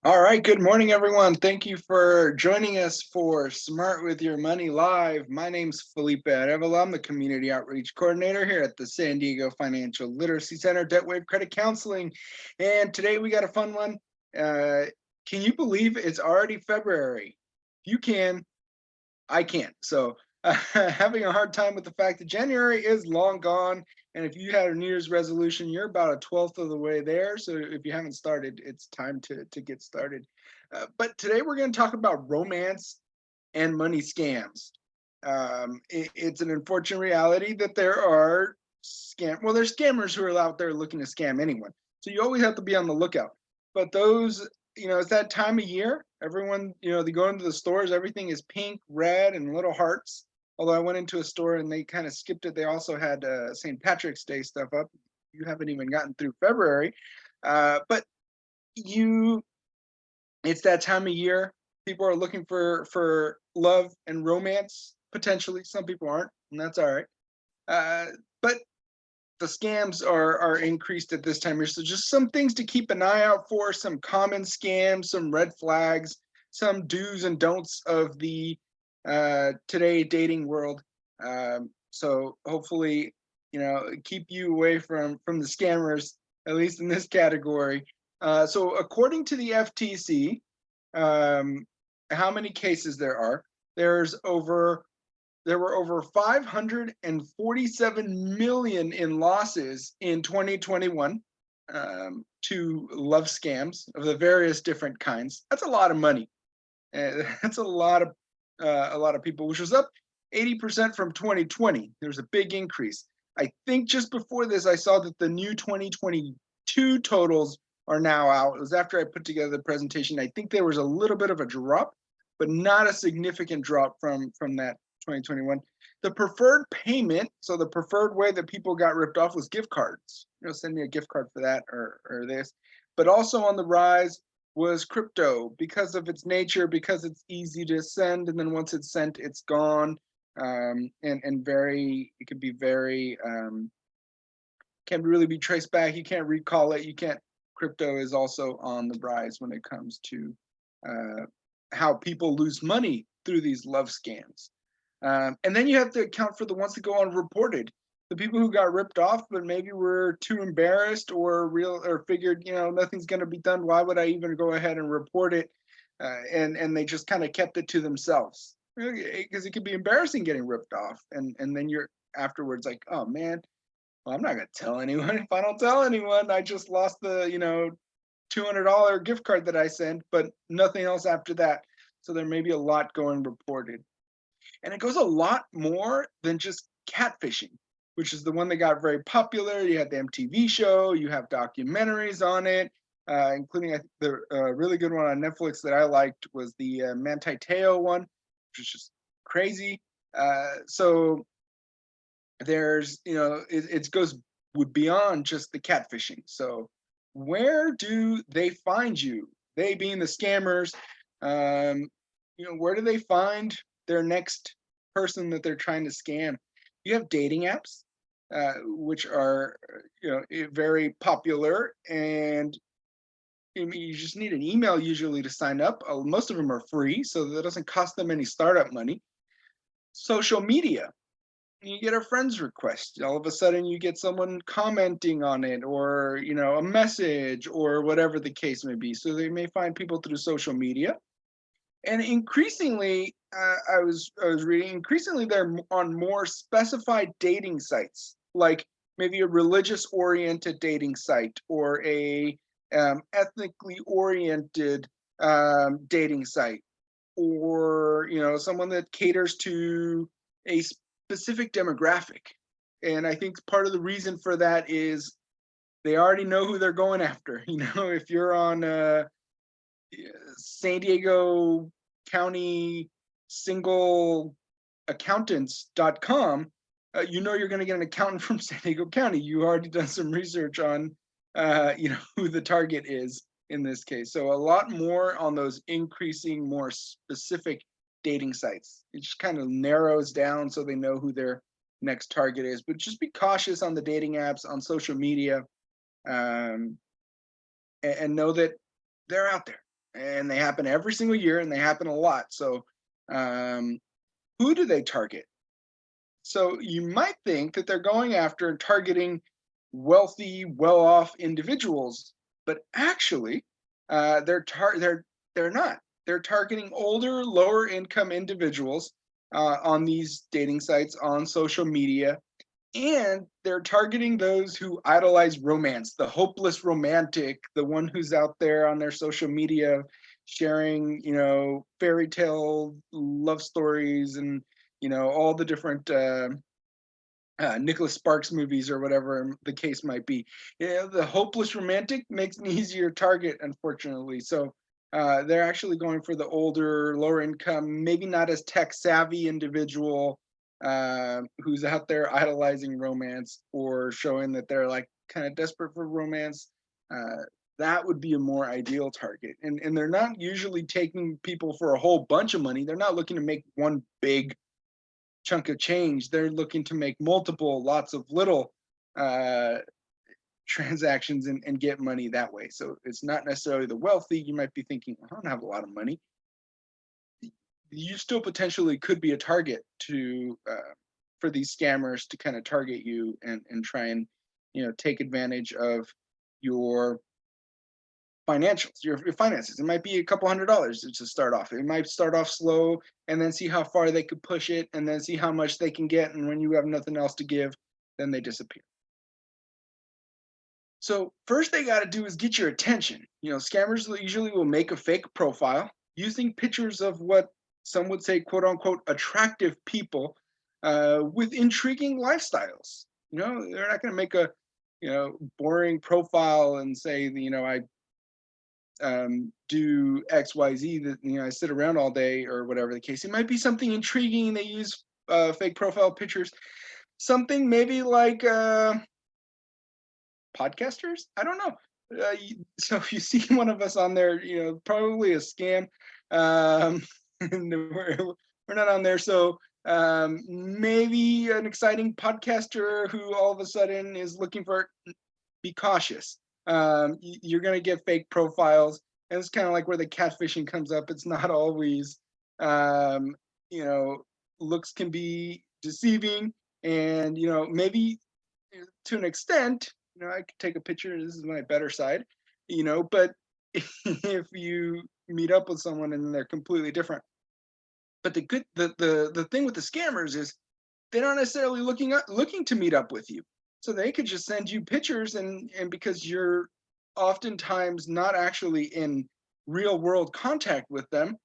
All right, good morning, everyone. Thank you for joining us for Smart with Your Money Live. My name's Felipe Arevalo. I'm the Community Outreach Coordinator here at the San Diego Financial Literacy Center, Debt Wave Credit Counseling. And today we got a fun one. Can you believe it's already February? If you can, I can't. So having a hard time with the fact that January is long gone. And if you had a New Year's resolution, you're about a 12th of the way there. So if you haven't started, it's time to get started. But today we're going to talk about romance and money scams. It's an unfortunate reality that there are there's scammers who are out there looking to scam anyone. So you always have to be on the lookout. But those, it's that time of year. Everyone, they go into the stores, everything is pink, red, and little hearts. Although I went into a store and they kind of skipped it. They also had St. Patrick's Day stuff up. You haven't even gotten through February. But it's that time of year. People are looking for love and romance, potentially. Some people aren't, and that's all right. But the scams are increased at this time of year. So just some things to keep an eye out for, some common scams, some red flags, some do's and don'ts of the today dating world. So hopefully, keep you away from the scammers, at least in this category. So according to the FTC, how many cases there are? There were over 547 million in losses in 2021 to love scams of the various different kinds. That's a lot of money. That's a lot of people, which was up 80% from 2020. There's a big increase. I think just before this, I saw that the new 2022 totals are now out. It was after I put together the presentation. I think there was a little bit of a drop, but not a significant drop from that 2021. The preferred payment, so the preferred way that people got ripped off was gift cards. Send me a gift card for that or this. But also on the rise was crypto because of its nature, because it's easy to send, and then once it's sent, it's gone. And it could be very can really be traced back. You can't recall it. Crypto is also on the rise when it comes to how people lose money through these love scams. And then you have to account for the ones that go unreported. The people who got ripped off, but maybe were too embarrassed or figured, nothing's going to be done. Why would I even go ahead and report it? And they just kind of kept it to themselves because it could be embarrassing getting ripped off. And then you're afterwards like, oh man, well, I'm not going to tell anyone. If I don't tell anyone, I just lost the, $200 gift card that I sent, but nothing else after that. So there may be a lot going reported. And it goes a lot more than just catfishing, which is the one that got very popular. You had the MTV show, you have documentaries on it, including the really good one on Netflix that I liked was the Manti Te'o one, which is just crazy. So there's, it goes beyond just the catfishing. So where do they find you? They being the scammers, where do they find their next person that they're trying to scam? You have dating apps, which are, very popular, and you just need an email usually to sign up. Most of them are free, so that doesn't cost them any startup money. Social media, you get a friend's request. All of a sudden you get someone commenting on it or, a message or whatever the case may be. So they may find people through social media. And increasingly, I was reading, increasingly they're on more specified dating sites, like maybe a religious-oriented dating site or a ethnically oriented dating site, or someone that caters to a specific demographic. And I think part of the reason for that is they already know who they're going after. If you're on San Diego County single accountants.com, you're going to get an accountant from San Diego County. You already done some research on, who the target is in this case. So a lot more on those increasing, more specific dating sites. It just kind of narrows down so they know who their next target is. But just be cautious on the dating apps, on social media, and know that they're out there, and they happen every single year, and they happen a lot. So, um, who do they target? So you might think that they're going after and targeting wealthy, well-off individuals, but actually, they're not. They're targeting older, lower-income individuals on these dating sites, on social media, and they're targeting those who idolize romance, the hopeless romantic, the one who's out there on their social media sharing, fairy tale love stories and all the different Nicholas Sparks movies or whatever the case might be. The hopeless romantic makes an easier target, unfortunately. So they're actually going for the older, lower income, maybe not as tech savvy individual who's out there idolizing romance or showing that they're like kind of desperate for romance. That would be a more ideal target. And they're not usually taking people for a whole bunch of money. They're not looking to make one big chunk of change. They're looking to make multiple, lots of little uh, transactions and get money that way. So it's not necessarily the wealthy. You might be thinking, I don't have a lot of money. You still potentially could be a target to for these scammers to kind of target you and try and take advantage of your financials, your finances. It might be a couple $100s to start off. It might start off slow and then see how far they could push it and then see how much they can get. And when you have nothing else to give, then they disappear. So first they got to do is get your attention. Scammers usually will make a fake profile using pictures of what some would say, quote unquote, attractive people with intriguing lifestyles. They're not going to make a, boring profile and say, I do X, Y, Z, that I sit around all day or whatever the case. It might be something intriguing. They use fake profile pictures, something maybe like podcasters. I don't know. So if you see one of us on there, probably a scam. And we're not on there. So maybe an exciting podcaster who all of a sudden is looking for. Be cautious. You're going to get fake profiles, and it's kind of like where the catfishing comes up. It's not always, um, you know, looks can be deceiving, and maybe to an extent, I could take a picture. This is my better side, but if you meet up with someone and they're completely different. But the thing with the scammers is they're not necessarily looking to meet up with you. So they could just send you pictures and because you're oftentimes not actually in real world contact with them,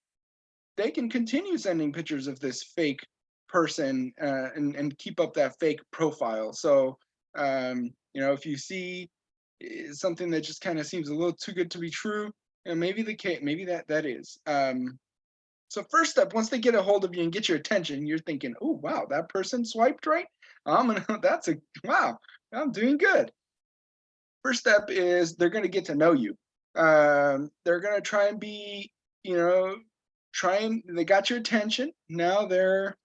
they can continue sending pictures of this fake person and keep up that fake profile. So if you see something that just kind of seems a little too good to be true, maybe the case, maybe that is. So first step, once they get a hold of you and get your attention, you're thinking, oh, wow, that person swiped right. Wow, I'm doing good. First step is they're going to get to know you. They're going to try and be, they got your attention. Now they're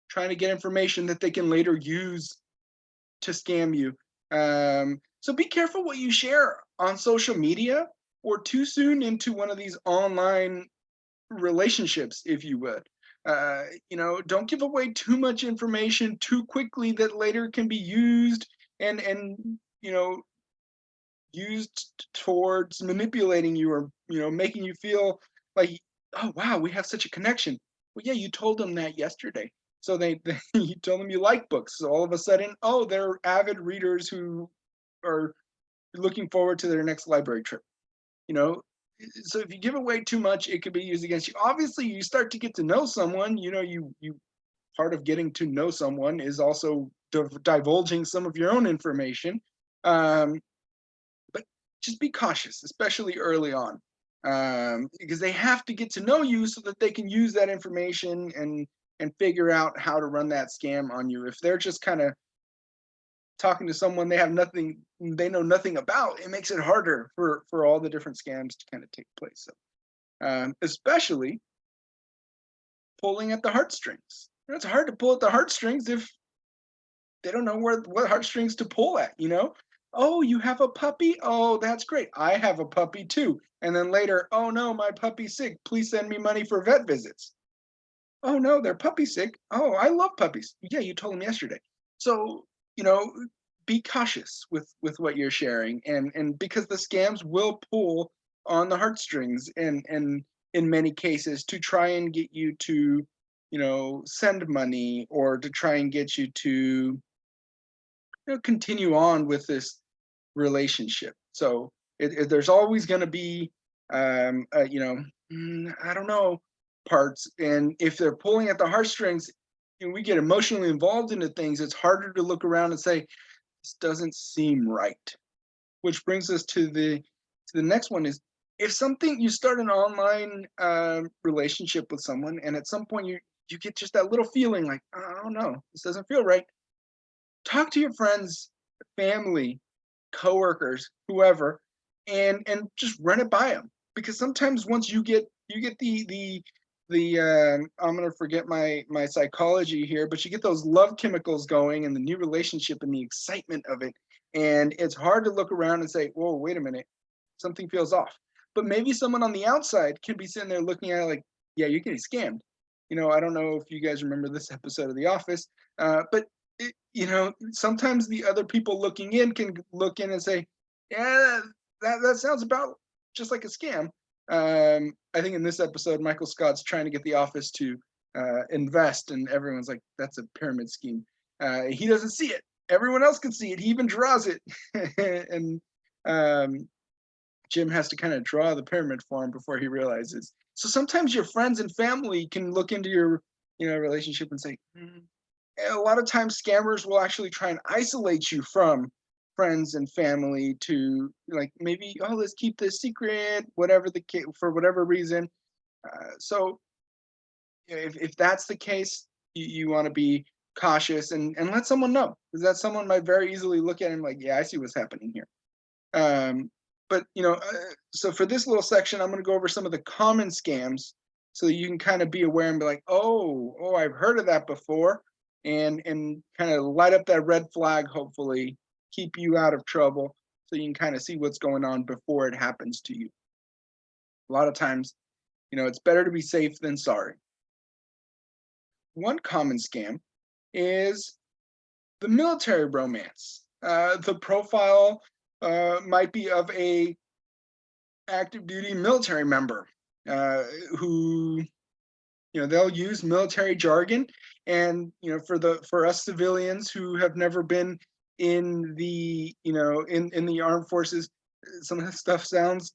trying to get information that they can later use to scam you. So be careful what you share on social media or too soon into one of these online relationships, if you would. Don't give away too much information too quickly that later can be used and used towards manipulating you or making you feel like, oh wow, we have such a connection. Well, yeah, you told them that yesterday. So they you told them you like books. So all of a sudden, oh, they're avid readers who are looking forward to their next library trip. So if you give away too much, it could be used against you. Obviously, you start to get to know someone. You part of getting to know someone is also divulging some of your own information. But just be cautious, especially early on, because they have to get to know you so that they can use that information and figure out how to run that scam on you. If they're just kind of talking to someone they know nothing about, it makes it harder for all the different scams to kind of take place. So especially pulling at the heartstrings. It's hard to pull at the heartstrings if they don't know what heartstrings to pull at. Oh, you have a puppy? Oh, that's great. I have a puppy too. And then later, oh no, my puppy's sick. Please send me money for vet visits. Oh no, they're puppy sick. Oh, I love puppies. Yeah, you told them yesterday. So, you know, be cautious with what you're sharing, and because the scams will pull on the heartstrings, and in many cases to try and get you to, send money, or to try and get you to, continue on with this relationship. So there's always going to be, I don't know, parts. And if they're pulling at the heartstrings, and we get emotionally involved into things, it's harder to look around and say, this doesn't seem right. Which brings us to the next one is, if something, you start an online relationship with someone, and at some point you get just that little feeling like, oh, I don't know, this doesn't feel right. Talk to your friends, family, coworkers, whoever, and just run it by them. Because sometimes once you get I'm gonna forget my psychology here, but you get those love chemicals going and the new relationship and the excitement of it, and it's hard to look around and say, whoa, wait a minute, something feels off. But maybe someone on the outside could be sitting there looking at it like, yeah, you're getting scammed. I don't know if you guys remember this episode of The Office, but sometimes the other people looking in can look in and say, yeah, that sounds about just like a scam. I think in this episode, Michael Scott's trying to get the office to invest, and everyone's like, that's a pyramid scheme. He doesn't see it. Everyone else can see it. He even draws it. And Jim has to kind of draw the pyramid for him before he realizes. So sometimes your friends and family can look into your relationship and say, a lot of times scammers will actually try and isolate you from friends and family, to like, maybe, oh, let's keep this secret, whatever the case, for whatever reason. So if that's the case, you want to be cautious, and let someone know, because that someone might very easily look at him like, yeah, I see what's happening here. But so for this little section, I'm going to go over some of the common scams, so you can kind of be aware and be like, oh, I've heard of that before, and kind of light up that red flag, hopefully keep you out of trouble, so you can kind of see what's going on before it happens to you. A lot of times, it's better to be safe than sorry. One common scam is the military romance. The profile might be of a active duty military member, who, they'll use military jargon, and for us civilians who have never been in the in the armed forces, some of that stuff sounds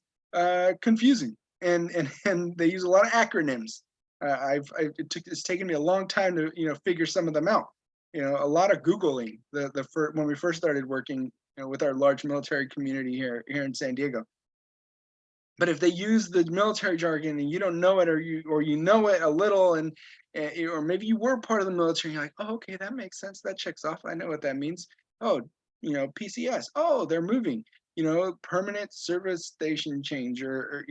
confusing, and they use a lot of acronyms. It's taken me a long time to figure some of them out. A lot of Googling when we first started working with our large military community here in San Diego. But if they use the military jargon and you don't know it, or you know it a little, and or maybe you were part of the military, you're like, oh, okay, that makes sense, that checks off, I know what that means. Oh, PCS, oh, they're moving, permanent service station change, or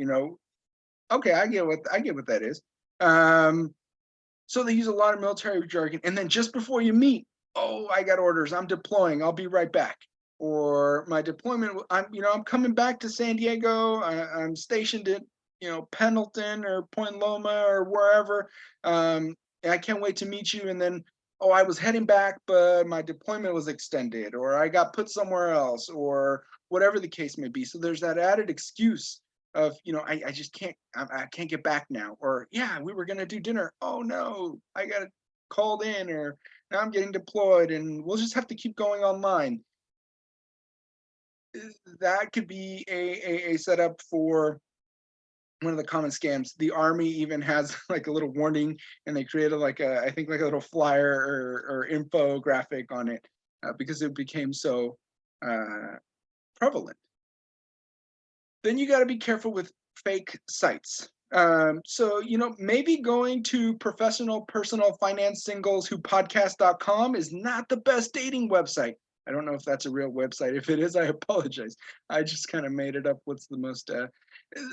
okay, I get what that is. So they use a lot of military jargon, and then just before you meet, oh, I got orders, I'm deploying, I'll be right back. Or my deployment, I'm coming back to San Diego, I'm stationed at Pendleton or Point Loma or wherever, and I can't wait to meet you. And then, oh, I was heading back, but my deployment was extended, or I got put somewhere else, or whatever the case may be. So there's that added excuse of, I just I can't get back now, or yeah, we were gonna do dinner, oh no, I got called in, or now I'm getting deployed, and we'll just have to keep going online. That could be a setup for one of the common scams. The Army even has like a little warning, and they created I think like a little flyer or infographic on it, because it became so prevalent. Then you got to be careful with fake sites. So, maybe going to professional personal finance singles who podcast.com is not the best dating website. I don't know if that's a real website. If it is, I apologize. I just kind of made it up. What's the most,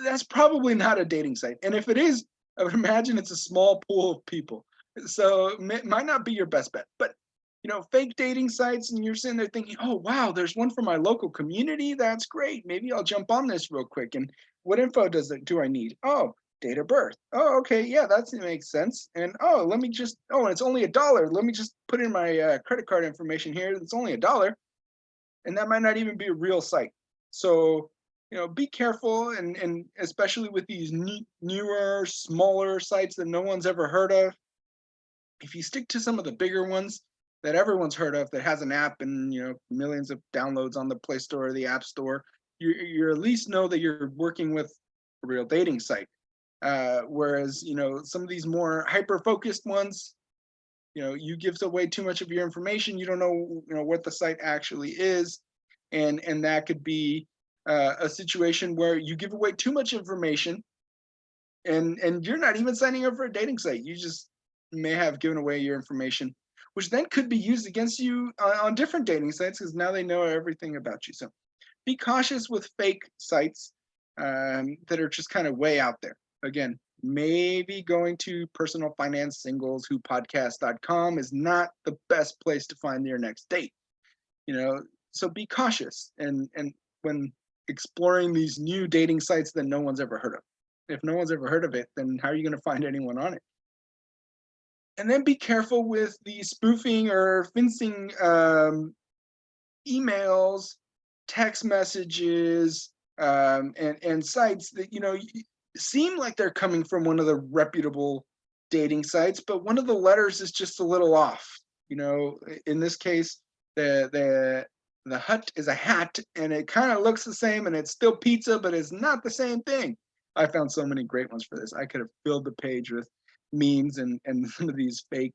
that's probably not a dating site. And if it is, I would imagine it's a small pool of people. So it might not be your best bet. But, fake dating sites, and you're sitting there thinking, oh wow, there's one for my local community. That's great. Maybe I'll jump on this real quick. And what info do I need? Oh, date of birth. Oh, okay, yeah, that makes sense. And let me just, and it's only $1. Let me just put in my credit card information here. It's only $1, and that might not even be a real site. So be careful, and especially with these newer, smaller sites that no one's ever heard of. If you stick to some of the bigger ones that everyone's heard of, that has an app and millions of downloads on the Play Store or the App Store, you at least know that you're working with a real dating site. Whereas some of these more hyper focused ones, you give away too much of your information. You don't know what the site actually is, and that could be a situation where you give away too much information, and you're not even signing up for a dating site. You just may have given away your information, which then could be used against you on different dating sites, because now they know everything about you. So be cautious with fake sites that are just kind of way out there. Again, maybe going to personalfinancesingleswhopodcast.com is not the best place to find your next date. So be cautious and when exploring these new dating sites that no one's ever heard of. If no one's ever heard of it, then how are you going to find anyone on it? And then be careful with the spoofing or fencing emails, text messages, and sites that seem like they're coming from one of the reputable dating sites, but one of the letters is just a little off. In this case, the hut is a hat, and it kind of looks the same, and it's still pizza, but it's not the same thing. I found so many great ones for this. I could have filled the page with memes and some of these fake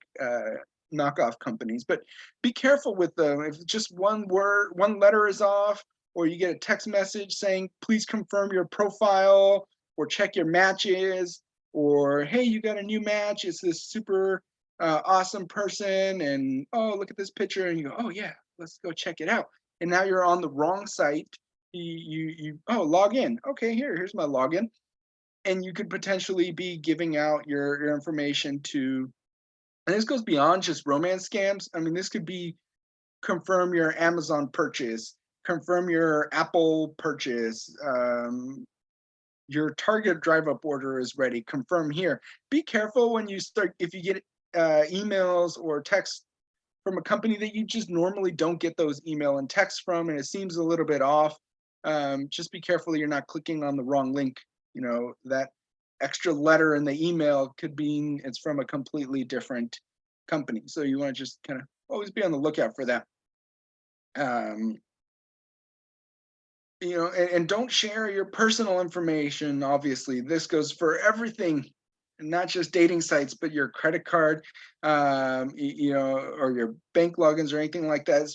knockoff companies. But be careful with them. If just one letter is off, or you get a text message saying, please confirm your profile or check your matches, or hey, you got a new match. It's this super awesome person, and look at this picture, and you go, oh yeah, let's go check it out. And now you're on the wrong site. You log in. Okay, here's my login. And you could potentially be giving out your information to, and this goes beyond just romance scams. I mean, this could be confirm your Amazon purchase, confirm your Apple purchase, your Target drive-up order is ready, confirm here. Be careful when you start, if you get emails or texts from a company that you just normally don't get those email and texts from, and it seems a little bit off. Just be careful you're not clicking on the wrong link. That extra letter in the email could be it's from a completely different company. So you want to just kind of always be on the lookout for that. And don't share your personal information. Obviously, this goes for everything, not just dating sites, but your credit card, or your bank logins or anything like that.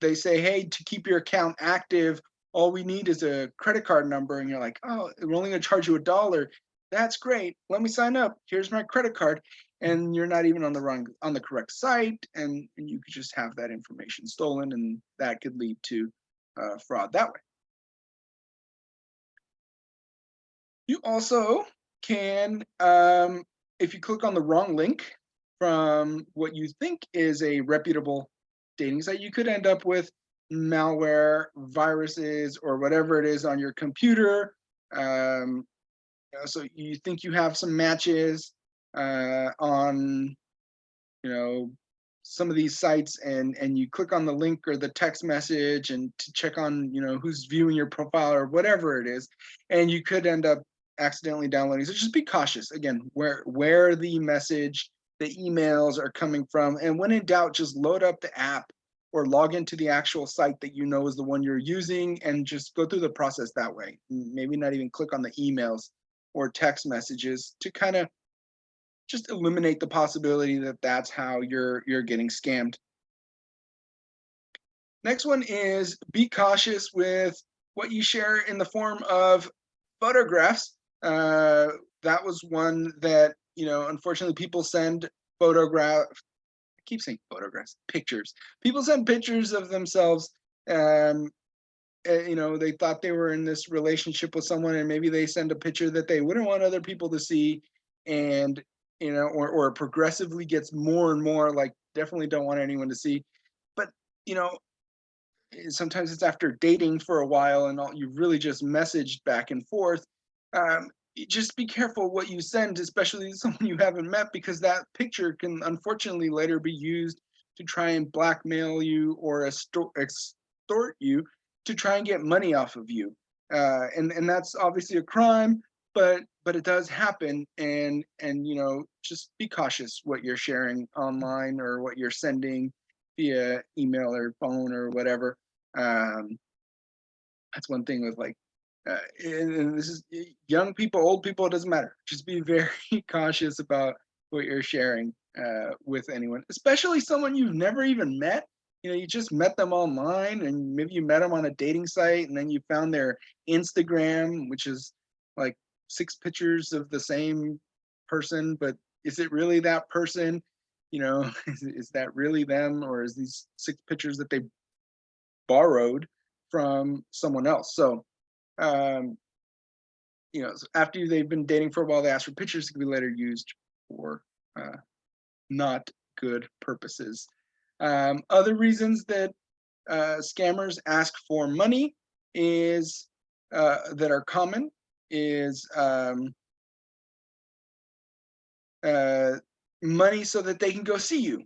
They say, hey, to keep your account active, all we need is a credit card number. And you're like, oh, we're only going to charge you $1. That's great. Let me sign up. Here's my credit card. And you're not even on the correct site. And you could just have that information stolen, and that could lead to fraud that way. You also can, if you click on the wrong link from what you think is a reputable dating site, you could end up with malware, viruses, or whatever it is on your computer. So you think you have some matches on, some of these sites, and you click on the link or the text message and to check on, who's viewing your profile or whatever it is, and you could end up accidentally downloading. So just be cautious again where the message, the emails are coming from, and when in doubt, just load up the app or log into the actual site that is the one you're using, and just go through the process that way. Maybe not even click on the emails or text messages to kind of just eliminate the possibility that that's how you're getting scammed. Next one is be cautious with what you share in the form of photographs. That was one that, unfortunately people send photographs. I keep saying photographs, pictures. People send pictures of themselves. They thought they were in this relationship with someone, and maybe they send a picture that they wouldn't want other people to see. And or progressively gets more and more like, definitely don't want anyone to see. But, you know, sometimes it's after dating for a while and all, you've really just messaged back and forth. Just be careful what you send, especially to someone you haven't met, because that picture can unfortunately later be used to try and blackmail you or extort you to try and get money off of you. And that's obviously a crime, but it does happen. And just be cautious what you're sharing online or what you're sending via email or phone or whatever. Um, that's one thing with like, and this is young people, old people, it doesn't matter. Just be very cautious about what you're sharing with anyone, especially someone you've never even met. You just met them online, and maybe you met them on a dating site, and then you found their Instagram, which is like 6 pictures of the same person, but is it really that person? Is that really them, or is these 6 pictures that they borrowed from someone else? So, um, after they've been dating for a while, they ask for pictures that can be later used for not good purposes. Other reasons that scammers ask for money is that are common is money so that they can go see you.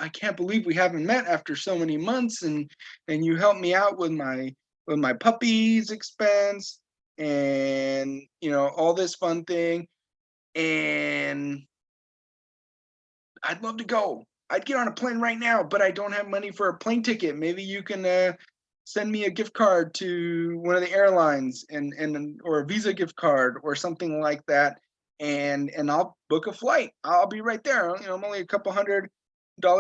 I can't believe we haven't met after so many months, and you helped me out with my puppy's expense, and all this fun thing, and I'd love to go. I'd get on a plane right now, but I don't have money for a plane ticket. Maybe you can send me a gift card to one of the airlines, and or a Visa gift card or something like that, and I'll book a flight. I'll be right there. I'm only a couple $100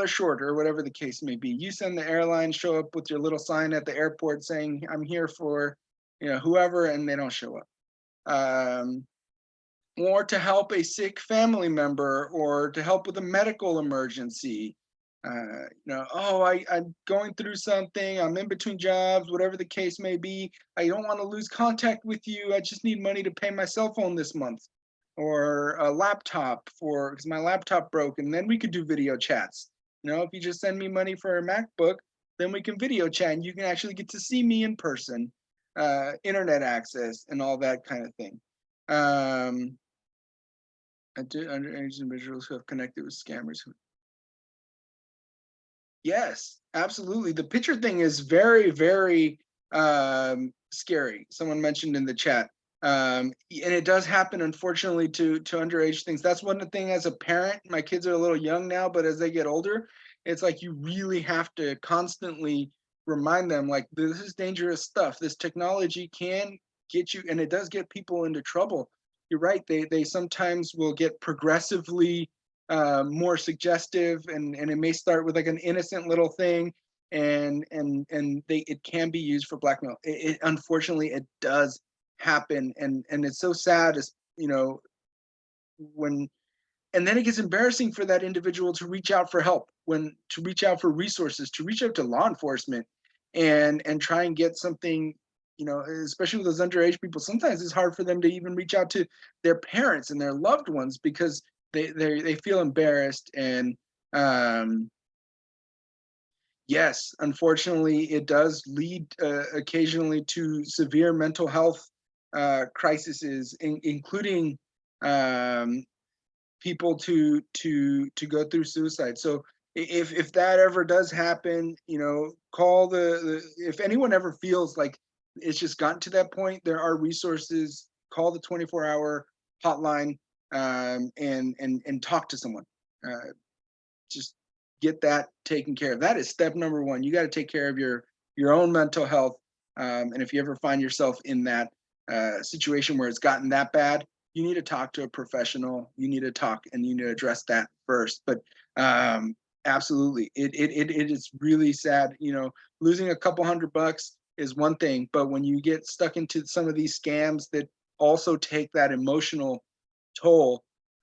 short, or whatever the case may be. You send the airline, show up with your little sign at the airport saying I'm here for whoever, and they don't show up. Or to help a sick family member, or to help with a medical emergency. I'm going through something, I'm in between jobs, whatever the case may be. I don't want to lose contact with you. I just need money to pay my cell phone this month, or a laptop because my laptop broke, and then we could do video chats. If you just send me money for a MacBook, then we can video chat, and you can actually get to see me in person, internet access, and all that kind of thing. Underage individuals who have connected with scammers. Yes, absolutely. The picture thing is very, very scary. Someone mentioned in the chat. And it does happen, unfortunately, to underage things. That's one thing as a parent. My kids are a little young now, but as they get older, it's like you really have to constantly remind them, like, this is dangerous stuff. This technology can get you, and it does get people into trouble. You're right. They sometimes will get progressively more suggestive, and it may start with like an innocent little thing, and it can be used for blackmail. Unfortunately, it does happen, and it's so sad, as when, and then it gets embarrassing for that individual to reach out for help, to reach out for resources, to reach out to law enforcement, and try and get something. Especially with those underage people, sometimes it's hard for them to even reach out to their parents and their loved ones, because they feel embarrassed. And yes, unfortunately, it does lead occasionally to severe mental health crises, including people to go through suicide. So if that ever does happen, call if anyone ever feels like it's just gotten to that point, there are resources. Call the 24-hour hotline, and talk to someone. Just get that taken care of. That is step number one. You got to take care of your own mental health. And if you ever find yourself in that situation where it's gotten that bad, you need to talk to a professional. You need to talk, and you need to address that first. But absolutely, it is really sad. Losing a couple $100 is one thing, but when you get stuck into some of these scams that also take that emotional toll,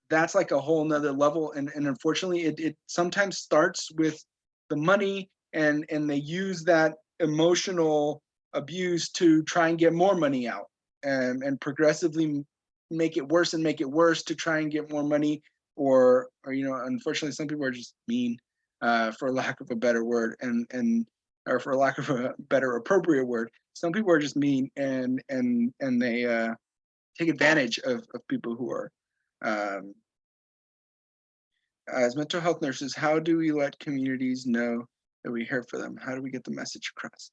that's like a whole nother level. And unfortunately, it sometimes starts with the money, and they use that emotional abuse to try and get more money out, and progressively make it worse and make it worse to try and get more money, or unfortunately, some people are just mean, for lack of a better word, and or for lack of a better appropriate word. Some people are just mean, and they take advantage of people who are. Um, as mental health nurses, how do we let communities know that we here for them? How do we get the message across?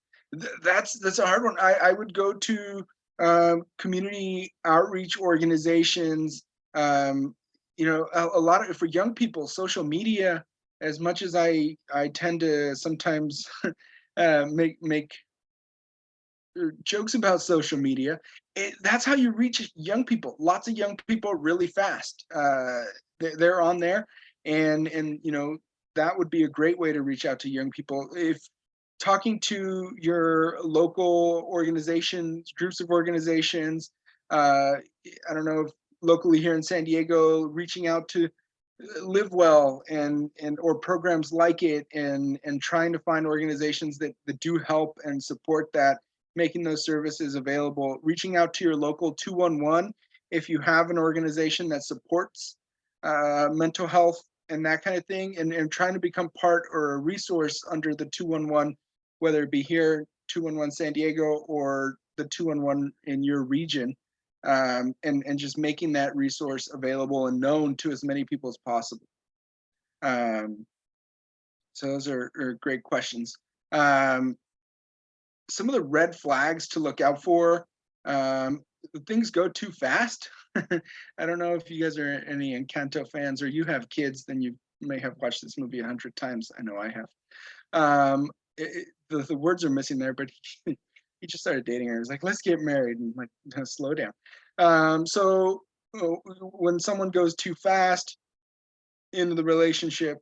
That's a hard one. I would go to community outreach organizations. A lot of, for young people, social media. As much as I tend to sometimes make jokes about social media, that's how you reach young people. Lots of young people really fast. They're on there, and that would be a great way to reach out to young people. If talking to your local organizations, groups of organizations, I don't know if locally here in San Diego, reaching out to Live Well and or programs like it, and trying to find organizations that do help and support that, making those services available, reaching out to your local 211 if you have an organization that supports mental health and that kind of thing, and trying to become part or a resource under the 211, whether it be here 211 San Diego or the 211 in your region, and just making that resource available and known to as many people as possible. So those are great questions. Some of the red flags to look out for: things go too fast. I don't know if you guys are any Encanto fans, or you have kids, then you may have watched this movie 100 times. I know I have. The words are missing there, but he just started dating her. He's like, let's get married, and like, slow down. So when someone goes too fast into the relationship,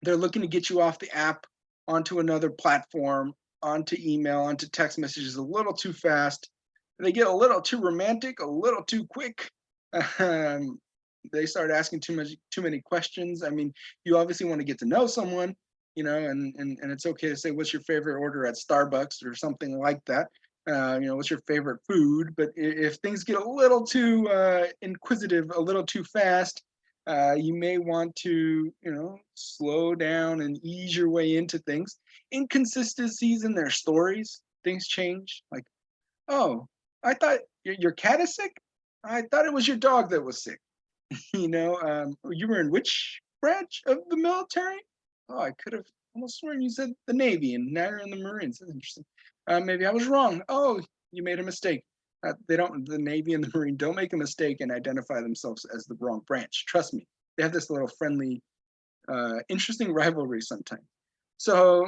they're looking to get you off the app onto another platform, onto email, onto text messages a little too fast. They get a little too romantic, a little too quick. They start asking too many questions. I mean, you obviously want to get to know someone, and it's okay to say, what's your favorite order at Starbucks or something like that. What's your favorite food? But if things get a little too inquisitive, a little too fast, you may want to, slow down and ease your way into things. Inconsistencies in their stories, things change. Like, oh, I thought your cat is sick. I thought it was your dog that was sick. You were in which branch of the military? Oh, I could have almost sworn you said the Navy, and now you're in the Marines. That's interesting. Maybe I was wrong. Oh, you made a mistake. The Navy and the Marine don't make a mistake and identify themselves as the wrong branch. Trust me, they have this little friendly, interesting rivalry sometimes. So,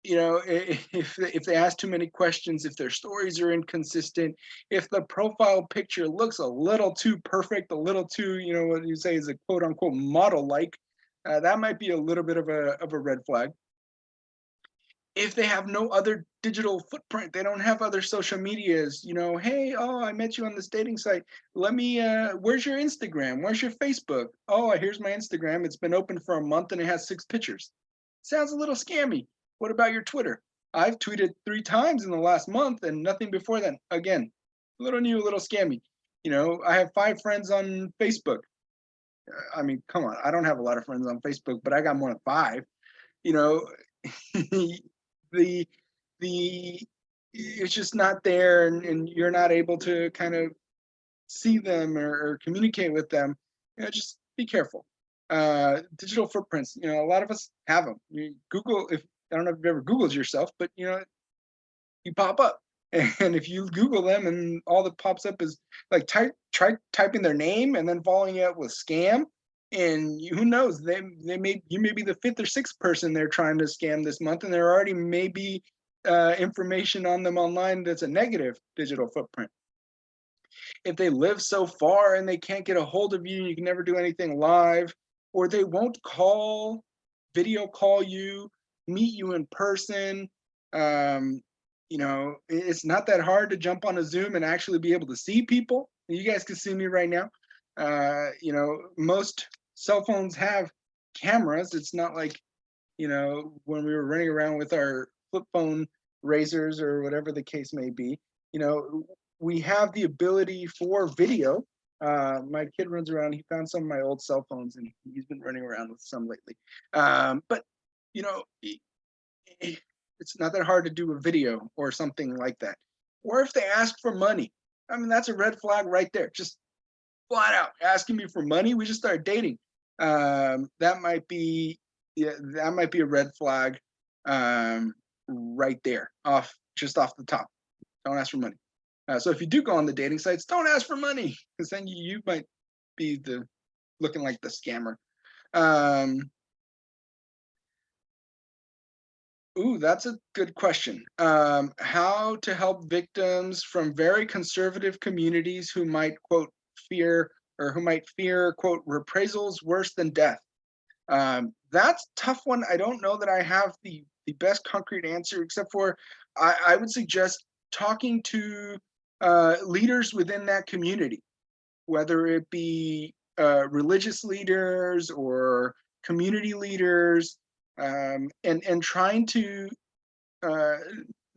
if they ask too many questions, if their stories are inconsistent, if the profile picture looks a little too perfect, a little too, what you say is a quote unquote model like, that might be a little bit of a red flag. If they have no other digital footprint, they don't have other social medias, hey, oh, I met you on this dating site. Let me, where's your Instagram? Where's your Facebook? Oh, here's my Instagram. It's been open for a month and it has 6 pictures. Sounds a little scammy. What about your Twitter? I've tweeted 3 times in the last month and nothing before then. Again, a little new, a little scammy. I have 5 friends on Facebook. I mean, come on. I don't have a lot of friends on Facebook, but I got more than 5. the it's just not there, and you're not able to kind of see them or communicate with them. Just be careful. Digital footprints, a lot of us have them. Google, if I don't know if you've ever Googled yourself, but you pop up. And if you Google them and all that pops up is like try typing their name and then following it up with scam, and who knows, you may be the 5th or 6th person they're trying to scam this month, and there already may be information on them online that's a negative digital footprint. If they live so far and they can't get a hold of you, you can never do anything live, or they won't video call you, meet you in person. It's not that hard to jump on a Zoom and actually be able to see people. You guys can see me right now. Most cell phones have cameras. It's not like, when we were running around with our flip phone razors or whatever the case may be. We have the ability for video. My kid runs around. He found some of my old cell phones, and he's been running around with some lately. But you know, it's not that hard to do a video or something like that. Or if they ask for money, I mean, that's a red flag right there. Just flat out asking me for money. We just started dating. That might be, yeah, that might be a red flag, right there, just off the top. Don't ask for money. So if you do go on the dating sites, don't ask for money, because then you might be looking like the scammer. Um, Ooh, that's a good question. How to help victims from very conservative communities who might, quote, fear, or who might fear, quote, reprisals worse than death. That's a tough one. I don't know that I have the best concrete answer, except for I would suggest talking to leaders within that community, whether it be religious leaders or community leaders, and trying to uh,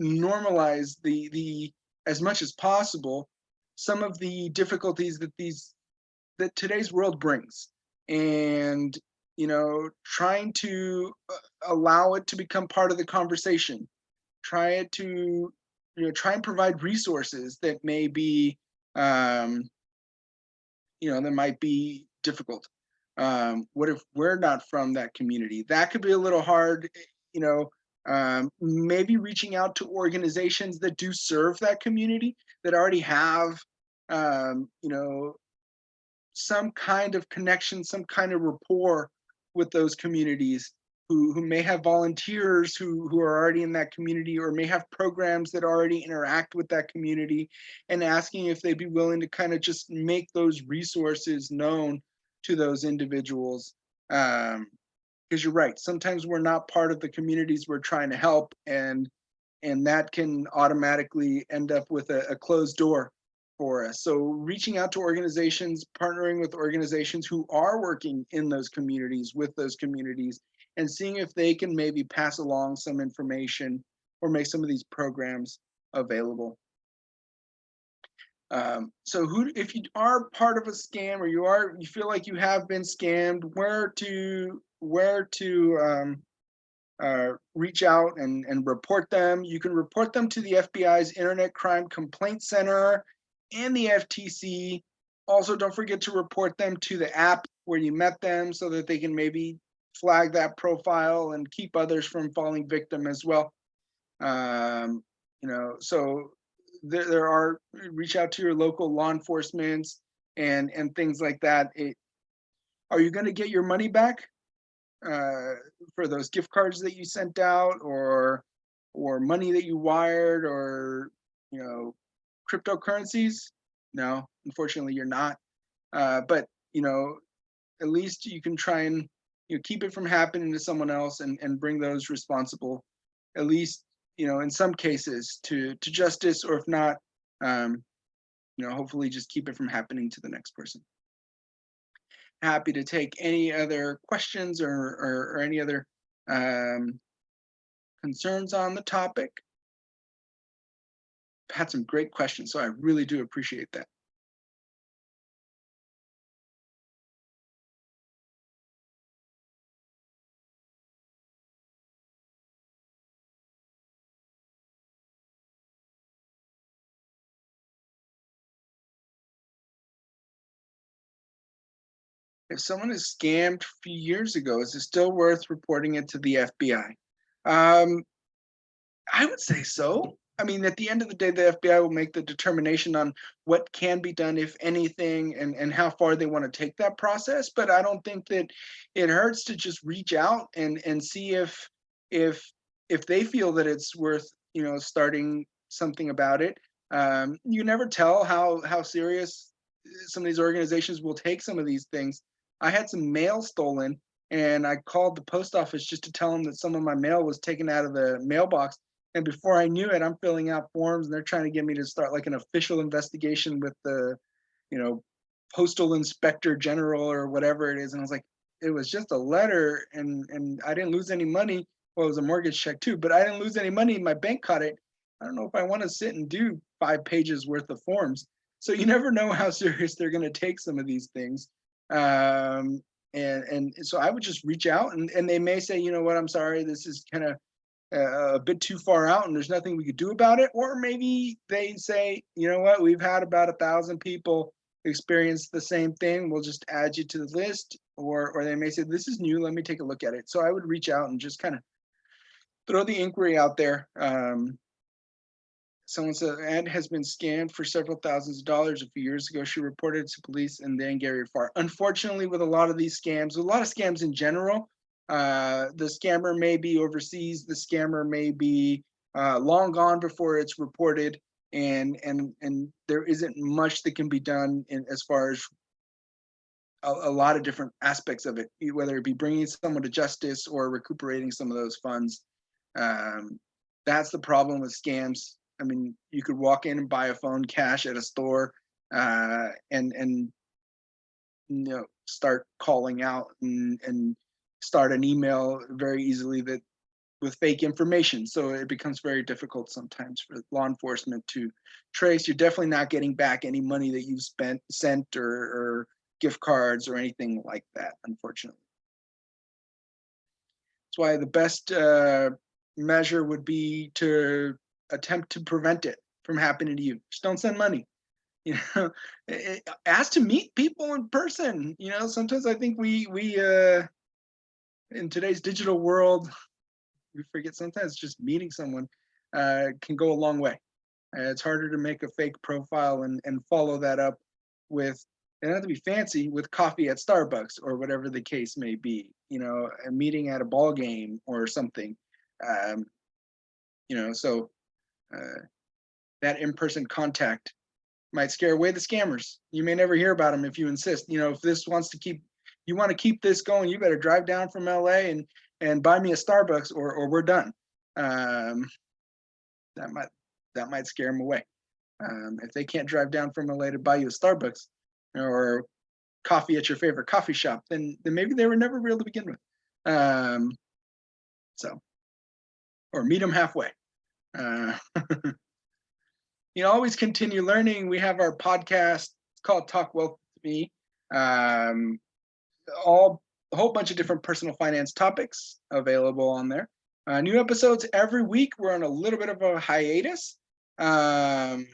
normalize the as much as possible some of the difficulties that today's world brings, and trying to allow it to become part of the conversation. Try it to try and provide resources that may be um, that might be difficult. What if we're not from that community? That could be a little hard. You know, maybe reaching out to organizations that do serve that community, that already have, some kind of connection, some kind of rapport with those communities, who may have volunteers who are already in that community, or may have programs that already interact with that community, and asking if they'd be willing to kind of just make those resources known to those individuals. Because you're right, sometimes we're not part of the communities we're trying to help, and that can automatically end up with a closed door for us. So reaching out to organizations, partnering with organizations who are working in those communities, with those communities, and seeing if they can maybe pass along some information or make some of these programs available. So if you are part of a scam, or you feel like you have been scammed, where to reach out and report them. You can report them to the FBI's Internet Crime Complaint Center and the FTC. Also, don't forget to report them to the app where you met them, so that they can maybe flag that profile and keep others from falling victim as well. So there are, reach out to your local law enforcement and things like that. Are you going to get your money back for those gift cards that you sent out, or money that you wired, or cryptocurrencies? No, unfortunately, you're not. But at least you can try and keep it from happening to someone else, and bring those responsible, at least in some cases, to justice, or if not, hopefully just keep it from happening to the next person. Happy to take any other questions, or any other concerns on the topic. I've had some great questions, so I really do appreciate that. If someone is scammed a few years ago, is it still worth reporting it to the FBI? I would say so. I mean, at the end of the day, the FBI will make the determination on what can be done, if anything, and how far they want to take that process. But I don't think that it hurts to just reach out and see if if they feel that it's worth starting something about it. You never tell how serious some of these organizations will take some of these things. I had some mail stolen, and I called the post office just to tell them that some of my mail was taken out of the mailbox. And before I knew it, I'm filling out forms, and they're trying to get me to start like an official investigation with the, postal inspector general, or whatever it is. And I was like, it was just a letter, and I didn't lose any money. Well, it was a mortgage check too, but I didn't lose any money. My bank caught it. I don't know if I want to sit and do 5 pages worth of forms. So you never know how serious they're going to take some of these things. And so I would just reach out, and they may say, you know what, I'm sorry, this is kind of a bit too far out and there's nothing we could do about it. Or maybe they say, you know what, we've had about 1,000 people experience the same thing, we'll just add you to the list. Or they may say, this is new, let me take a look at it. So I would reach out and just kind of throw the inquiry out there. Someone said, Ed has been scammed for several thousands of dollars. A few years ago, she reported it to police and then Gary Farr. Unfortunately, with a lot of these scams, a lot of scams in general, the scammer may be overseas, the scammer may be long gone before it's reported, and there isn't much that can be done as far as a lot of different aspects of it, whether it be bringing someone to justice or recuperating some of those funds. That's the problem with scams. I mean, you could walk in and buy a phone cash at a store, and start calling out and start an email very easily that with fake information. So it becomes very difficult sometimes for law enforcement to trace. You're definitely not getting back any money that you've sent or gift cards or anything like that, unfortunately. That's why the best measure would be to attempt to prevent it from happening to you. Just don't send money. Ask to meet people in person. Sometimes I think we in today's digital world, we forget sometimes just meeting someone can go a long way. It's harder to make a fake profile and follow that up with, it doesn't have to be fancy, with coffee at Starbucks or whatever the case may be, a meeting at a ball game or something. So that in-person contact might scare away the scammers. You may never hear about them if you insist. If this wants to you want to keep this going, you better drive down from LA and buy me a Starbucks or we're done. That might scare them away. If they can't drive down from LA to buy you a Starbucks or coffee at your favorite coffee shop, then maybe they were never real to begin with. Or meet them halfway. Always continue learning. We have our podcast. It's called Talk Wealth to Me. A whole bunch of different personal finance topics available on there. New episodes every week. We're on a little bit of a hiatus. But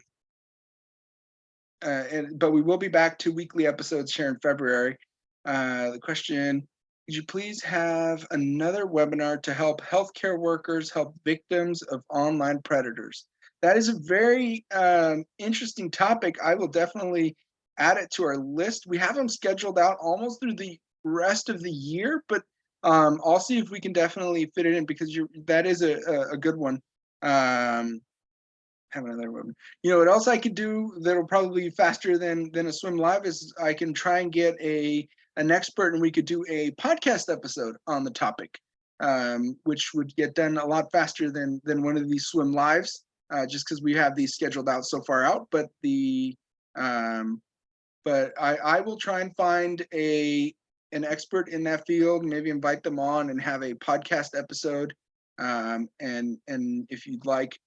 we will be back to weekly episodes here in February. The question, could you please have another webinar to help healthcare workers help victims of online predators? That is a very interesting topic. I will definitely add it to our list. We have them scheduled out almost through the rest of the year, but I'll see if we can definitely fit it in, because that is a good one. Have another one. What else I could do that'll probably be faster than a swim live is I can try and get an expert, and we could do a podcast episode on the topic, which would get done a lot faster than one of these swim lives, just because we have these scheduled out so far out. But I will try and find an expert in that field, maybe invite them on and have a podcast episode. And if you'd like,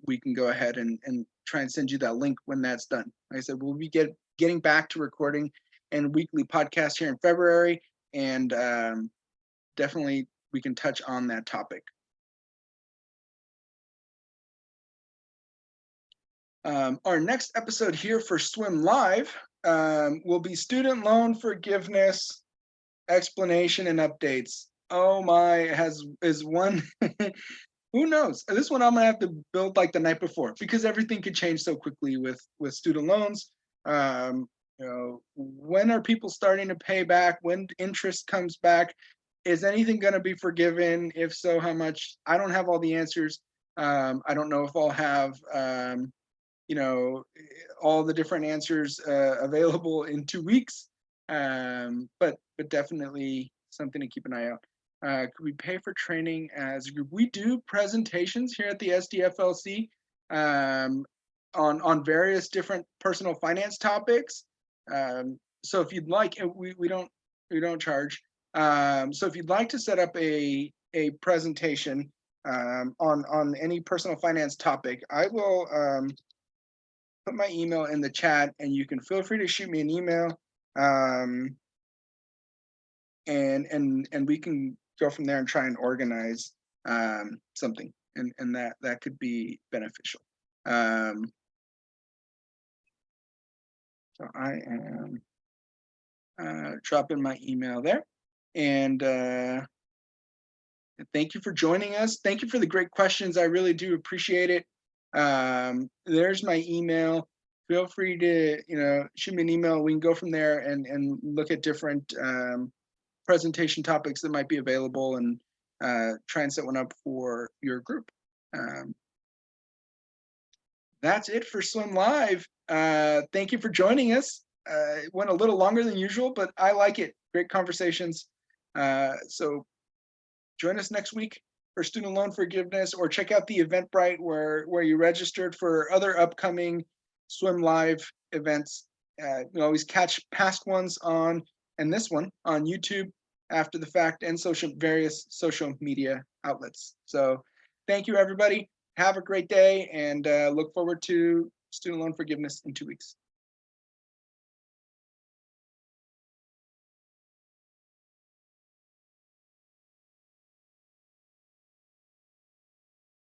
we can go ahead and try and send you that link when that's done. Like I said, we'll be getting back to recording and weekly podcast here in February, and definitely we can touch on that topic. Our next episode here for Swim Live will be student loan forgiveness explanation and updates. Oh my, is one who knows? This one I'm gonna have to build like the night before, because everything could change so quickly with student loans. When are people starting to pay back? When interest comes back? Is anything going to be forgiven? If so, how much? I don't have all the answers. I don't know if I'll have all the different answers available in 2 weeks. But definitely something to keep an eye out. Could we pay for training as a group? We do presentations here at the SDFLC on various different personal finance topics. So if you'd like, we don't charge. So if you'd like to set up a presentation on any personal finance topic, I will put my email in the chat, and you can feel free to shoot me an email, and we can go from there and try and organize something, and that could be beneficial. So I am dropping my email there, and thank you for joining us. Thank you for the great questions. I really do appreciate it. There's my email. Feel free to, shoot me an email. We can go from there and look at different presentation topics that might be available, and try and set one up for your group. That's it for Swim Live. Thank you for joining us. It went a little longer than usual, but I like it. Great conversations. So join us next week for student loan forgiveness, or check out the Eventbrite where you registered for other upcoming Swim Live events. You can always catch past ones and this one on YouTube after the fact, and various social media outlets. So thank you, everybody. Have a great day, and look forward to student loan forgiveness in 2 weeks.